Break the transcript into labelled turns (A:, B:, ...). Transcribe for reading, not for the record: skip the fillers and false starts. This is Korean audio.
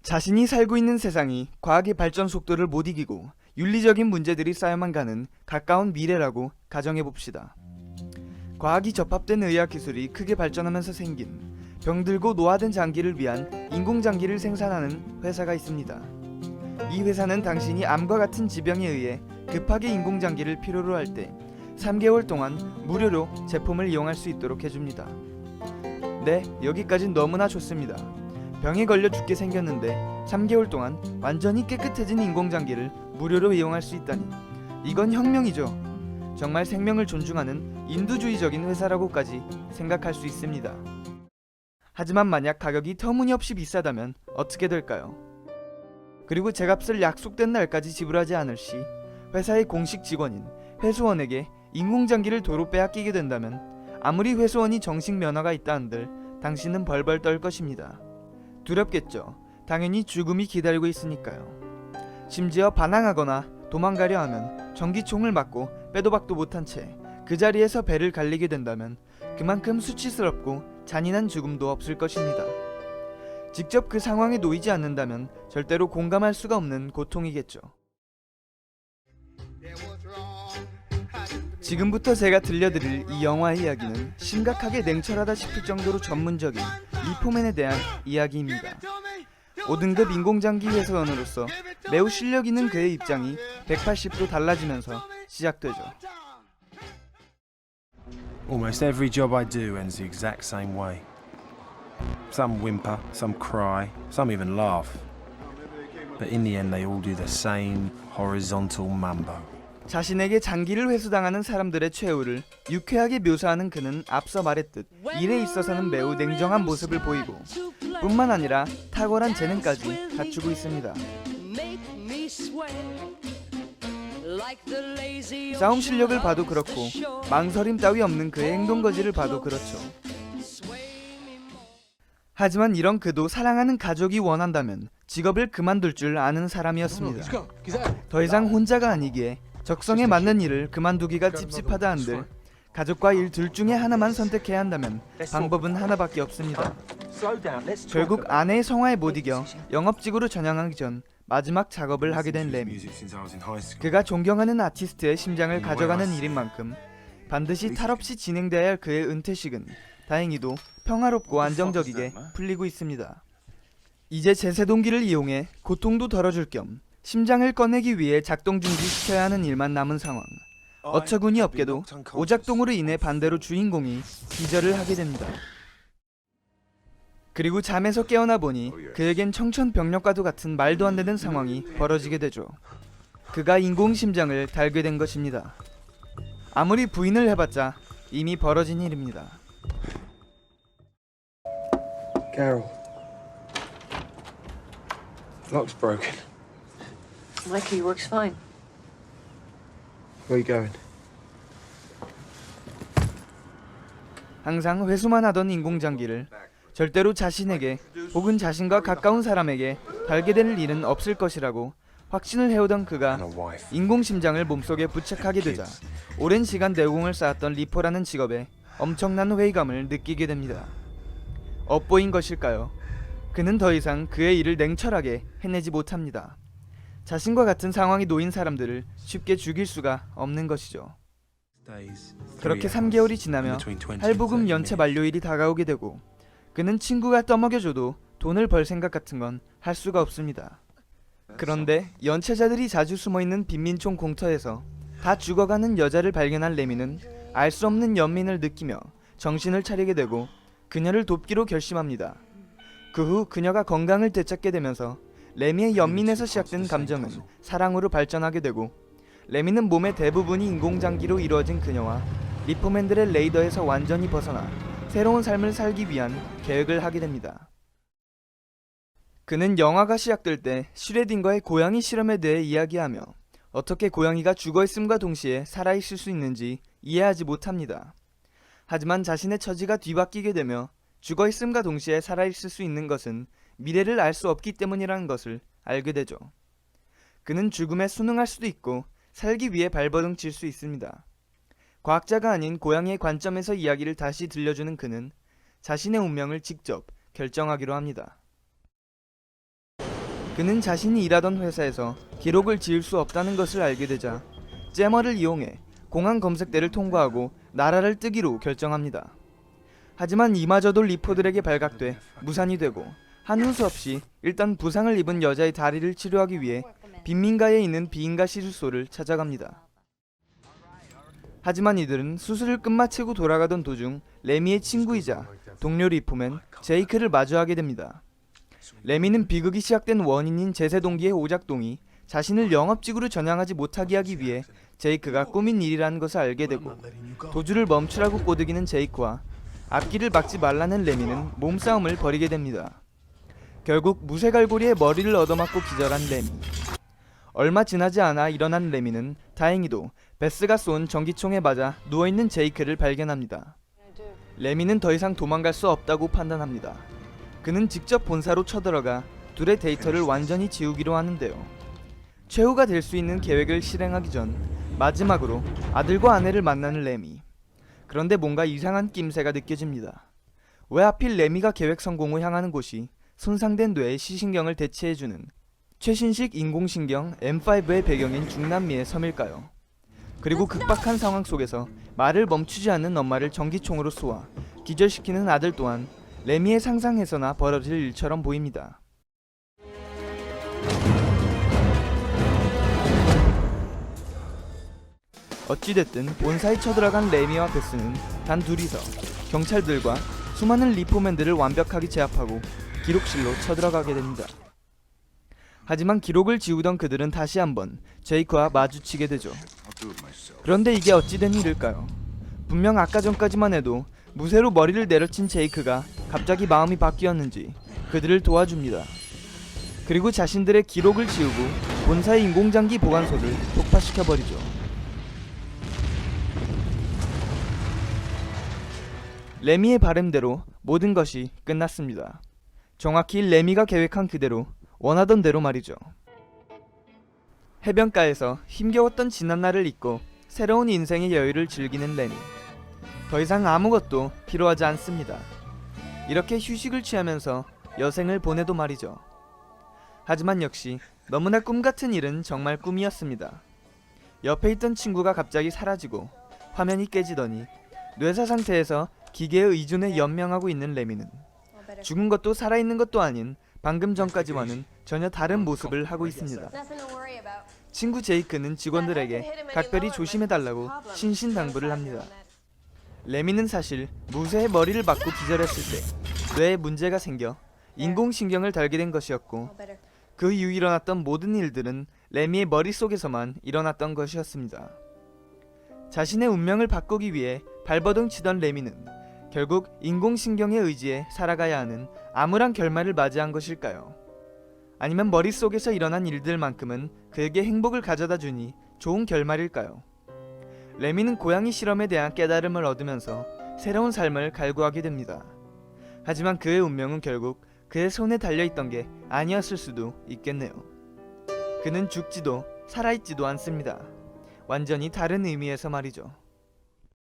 A: 자신이 살고 있는 세상이 과학의 발전 속도를 못 이기고 윤리적인 문제들이 쌓여만 가는 가까운 미래라고 가정해봅시다. 과학이 접합된 의학 기술이 크게 발전하면서 생긴 병들고 노화된 장기를 위한 인공장기를 생산하는 회사가 있습니다. 이 회사는 당신이 암과 같은 지병에 의해 급하게 인공장기를 필요로 할 때 3개월 동안 무료로 제품을 이용할 수 있도록 해줍니다. 네, 여기까진 너무나 좋습니다. 병에 걸려 죽게 생겼는데 3개월 동안 완전히 깨끗해진 인공장기를 무료로 이용할 수 있다니 이건 혁명이죠. 정말 생명을 존중하는 인도주의적인 회사라고까지 생각할 수 있습니다. 하지만 만약 가격이 터무니없이 비싸다면 어떻게 될까요? 그리고 제값을 약속된 날까지 지불하지 않을 시 회사의 공식 직원인 회수원에게 인공장기를 도로 빼앗기게 된다면 아무리 회수원이 정식 면허가 있다 한들 당신은 벌벌 떨 것입니다. 두렵겠죠. 당연히 죽음이 기다리고 있으니까요. 심지어 반항하거나 도망가려 하면 전기총을 맞고 빼도 박도 못한 채 그 자리에서 배를 갈리게 된다면 그만큼 수치스럽고 잔인한 죽음도 없을 것입니다. 직접 그 상황에 놓이지 않는다면 절대로 공감할 수가 없는 고통이겠죠. 지금부터 제가 들려드릴 이 영화의 이야기는 심각하게 냉철하다 싶을 정도로 전문적인 리포맨에 대한 이야기입니다. 5등급 인공장기 회사원으로서 매우 실력 있는 그의 입장이 180도 달라지면서 시작되죠.
B: Almost every job I do ends the exact same way. Some whimper, some cry, some even laugh. But in the end they all do the same horizontal mambo.
A: 자신에게 장기를 회수당하는 사람들의 최후를 유쾌하게 묘사하는 그는 앞서 말했듯 일에 있어서는 매우 냉정한 모습을 보이고 뿐만 아니라 탁월한 재능까지 갖추고 있습니다. 싸움 실력을 봐도 그렇고 망설임 따위 없는 그의 행동거지를 봐도 그렇죠. 하지만 이런 그도 사랑하는 가족이 원한다면 직업을 그만둘 줄 아는 사람이었습니다. 더 이상 혼자가 아니기에 적성에 맞는 일을 그만두기가 찝찝하다 한들 가족과 일 둘 중에 하나만 선택해야 한다면 방법은 하나밖에 없습니다. 결국 아내의 성화에 못 이겨 영업직으로 전향하기 전 마지막 작업을 하게 된 레미. 그가 존경하는 아티스트의 심장을 가져가는 일인 만큼 반드시 탈없이 진행돼야 할 그의 은퇴식은 다행히도 평화롭고 안정적이게 풀리고 있습니다. 이제 제세동기를 이용해 고통도 덜어줄 겸 심장을 꺼내기 위해 작동 중지시켜야 하는 일만 남은 상황. 어처구니 없게도 오작동으로 인해 반대로 주인공이 기절을 하게 됩니다. 그리고 잠에서 깨어나 보니 그에겐 청천벽력과도 같은 말도 안 되는 상황이 벌어지게 되죠. 그가 인공심장을 달게 된 것입니다. 아무리 부인을 해봤자 이미 벌어진 일입니다.
B: Carol. Lock's broken.
C: My key works fine.
B: Where are you going?
A: 항상 회수만 하던 인공장기를 절대로 자신에게 혹은 자신과 가까운 사람에게 달게 될 일은 없을 것이라고 확신을 해오던 그가 인공심장을 몸속에 부착하게 되자 오랜 시간 내공을 쌓았던 리퍼라는 직업에 엄청난 회의감을 느끼게 됩니다. 엇보인 것일까요? 그는 더 이상 그의 일을 냉철하게 해내지 못합니다. 자신과 같은 상황에 놓인 사람들을 쉽게 죽일 수가 없는 것이죠. 그렇게 3개월이 지나며 할부금 연체 만료일이 다가오게 되고 그는 친구가 떠먹여줘도 돈을 벌 생각 같은 건 할 수가 없습니다. 그런데 연체자들이 자주 숨어있는 빈민촌 공터에서 다 죽어가는 여자를 발견한 레미는 알 수 없는 연민을 느끼며 정신을 차리게 되고 그녀를 돕기로 결심합니다. 그 후 그녀가 건강을 되찾게 되면서 레미의 연민에서 시작된 감정은 사랑으로 발전하게 되고 레미는 몸의 대부분이 인공장기로 이루어진 그녀와 리포맨들의 레이더에서 완전히 벗어나 새로운 삶을 살기 위한 계획을 하게 됩니다. 그는 영화가 시작될 때 슈레딩거의 고양이 실험에 대해 이야기하며 어떻게 고양이가 죽어있음과 동시에 살아있을 수 있는지 이해하지 못합니다. 하지만 자신의 처지가 뒤바뀌게 되며 죽어있음과 동시에 살아있을 수 있는 것은 미래를 알 수 없기 때문이라는 것을 알게 되죠. 그는 죽음에 순응할 수도 있고 살기 위해 발버둥 칠 수 있습니다. 과학자가 아닌 고양이의 관점에서 이야기를 다시 들려주는 그는 자신의 운명을 직접 결정하기로 합니다. 그는 자신이 일하던 회사에서 기록을 지을 수 없다는 것을 알게 되자 잼머를 이용해 공항 검색대를 통과하고 나라를 뜨기로 결정합니다. 하지만 이마저도 리포들에게 발각돼 무산이 되고 한눈 수 없이 일단 부상을 입은 여자의 다리를 치료하기 위해 빈민가에 있는 비인가 시술소를 찾아갑니다. 하지만 이들은 수술을 끝마치고 돌아가던 도중 레미의 친구이자 동료 리포맨 제이크를 마주하게 됩니다. 레미는 비극이 시작된 원인인 제세동기의 오작동이 자신을 영업직으로 전향하지 못하게 하기 위해 제이크가 꾸민 일이라는 것을 알게 되고 도주를 멈추라고 꼬드기는 제이크와 앞길을 막지 말라는 레미는 몸싸움을 벌이게 됩니다. 결국 무쇠갈고리에 머리를 얻어맞고 기절한 레미. 얼마 지나지 않아 일어난 레미는 다행히도 베스가 쏜 전기총에 맞아 누워있는 제이크를 발견합니다. 레미는 더 이상 도망갈 수 없다고 판단합니다. 그는 직접 본사로 쳐들어가 둘의 데이터를 완전히 지우기로 하는데요. 최후가 될 수 있는 계획을 실행하기 전 마지막으로 아들과 아내를 만나는 레미. 그런데 뭔가 이상한 낌새가 느껴집니다. 왜 하필 레미가 계획 성공 후 향하는 곳이 손상된 뇌의 시신경을 대체해주는 최신식 인공신경 M5의 배경인 중남미의 섬일까요? 그리고 급박한 상황 속에서 말을 멈추지 않는 엄마를 전기총으로 쏘아 기절시키는 아들 또한 레미의 상상에서나 벌어질 일처럼 보입니다. 어찌됐든 본사에 쳐들어간 레미와 베스는 단 둘이서 경찰들과 수많은 리포맨들을 완벽하게 제압하고 기록실로 쳐들어가게 됩니다. 하지만 기록을 지우던 그들은 다시 한번 제이크와 마주치게 되죠. 그런데 이게 어찌된 일일까요? 분명 아까 전까지만 해도 무쇠로 머리를 내려친 제이크가 갑자기 마음이 바뀌었는지 그들을 도와줍니다. 그리고 자신들의 기록을 지우고 본사의 인공장기 보관소를 폭파시켜버리죠. 레미의 바램대로 모든 것이 끝났습니다. 정확히 레미가 계획한 그대로 원하던 대로 말이죠. 해변가에서 힘겨웠던 지난날을 잊고 새로운 인생의 여유를 즐기는 레미. 더 이상 아무것도 필요하지 않습니다. 이렇게 휴식을 취하면서 여생을 보내도 말이죠. 하지만 역시 너무나 꿈같은 일은 정말 꿈이었습니다. 옆에 있던 친구가 갑자기 사라지고 화면이 깨지더니 뇌사 상태에서 기계의 의존에 연명하고 있는 레미는 죽은 것도 살아있는 것도 아닌 방금 전까지와는 전혀 다른 모습을 하고 있습니다. 친구 제이크는 직원들에게 각별히 조심해달라고 신신당부를 합니다. 레미는 사실 무쇠의 머리를 맞고 기절했을 때 뇌에 문제가 생겨 인공신경을 달게 된 것이었고 그 이후 일어났던 모든 일들은 레미의 머릿속에서만 일어났던 것이었습니다. 자신의 운명을 바꾸기 위해 발버둥 치던 레미는 결국 인공신경에 의지해 살아가야 하는 암울한 결말을 맞이한 것일까요? 아니면 머릿속에서 일어난 일들만큼은 그에게 행복을 가져다 주니 좋은 결말일까요? 레미는 고양이 실험에 대한 깨달음을 얻으면서 새로운 삶을 갈구하게 됩니다. 하지만 그의 운명은 결국 그의 손에 달려있던 게 아니었을 수도 있겠네요. 그는 죽지도 살아있지도 않습니다. 완전히 다른 의미에서 말이죠.